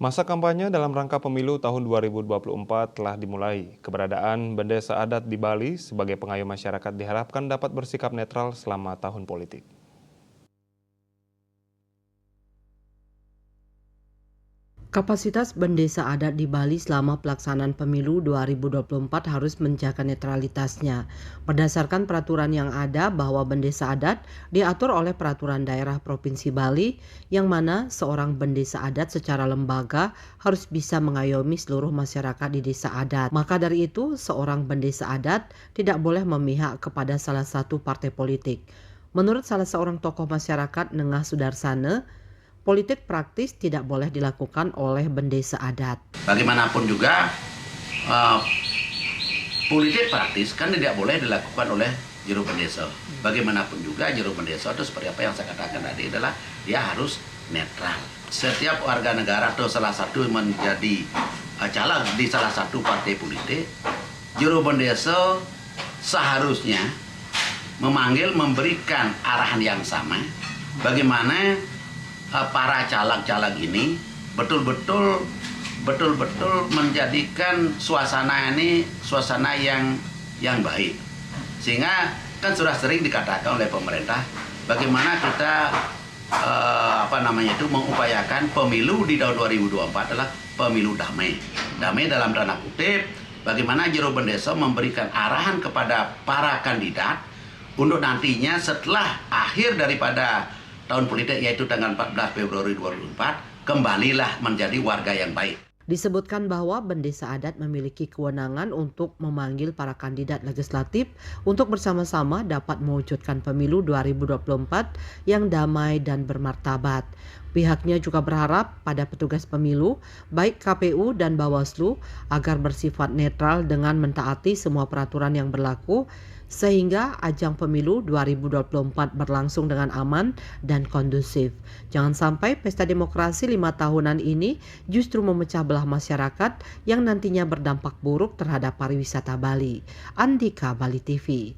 Masa kampanye dalam rangka pemilu tahun 2024 telah dimulai. Keberadaan bendesa adat di Bali sebagai pengayom masyarakat diharapkan dapat bersikap netral selama tahun politik. Kapasitas bendesa adat di Bali selama pelaksanaan pemilu 2024 harus menjaga netralitasnya. Berdasarkan peraturan yang ada bahwa bendesa adat diatur oleh peraturan daerah Provinsi Bali, yang mana seorang bendesa adat secara lembaga harus bisa mengayomi seluruh masyarakat di desa adat. Maka dari itu, seorang bendesa adat tidak boleh memihak kepada salah satu partai politik. Menurut salah seorang tokoh masyarakat, Nengah Sudarsana, politik praktis tidak boleh dilakukan oleh bendesa adat. Bagaimanapun juga eh, politik praktis kan tidak boleh dilakukan oleh juru bendesa. Bagaimanapun juga juru bendesa itu seperti apa yang saya katakan tadi adalah dia harus netral. Setiap warga negara atau salah satu menjadi caleg di salah satu partai politik, juru bendesa seharusnya memberikan arahan yang sama bagaimana para caleg-caleg ini betul-betul menjadikan suasana ini suasana yang baik. Sehingga kan sudah sering dikatakan oleh pemerintah bagaimana kita mengupayakan pemilu di tahun 2024 adalah pemilu damai. Damai dalam tanda kutip, bagaimana juru bendesa memberikan arahan kepada para kandidat untuk nantinya setelah akhir daripada tahun politik yaitu tanggal 14 Februari 2024 kembalilah menjadi warga yang baik. Disebutkan bahwa bendesa adat memiliki kewenangan untuk memanggil para kandidat legislatif untuk bersama-sama dapat mewujudkan pemilu 2024 yang damai dan bermartabat. Pihaknya juga berharap pada petugas pemilu, baik KPU dan Bawaslu, agar bersifat netral dengan mentaati semua peraturan yang berlaku, sehingga ajang pemilu 2024 berlangsung dengan aman dan kondusif. Jangan sampai pesta demokrasi 5 tahunan ini justru memecah belah masyarakat yang nantinya berdampak buruk terhadap pariwisata Bali. Andika, Bali TV.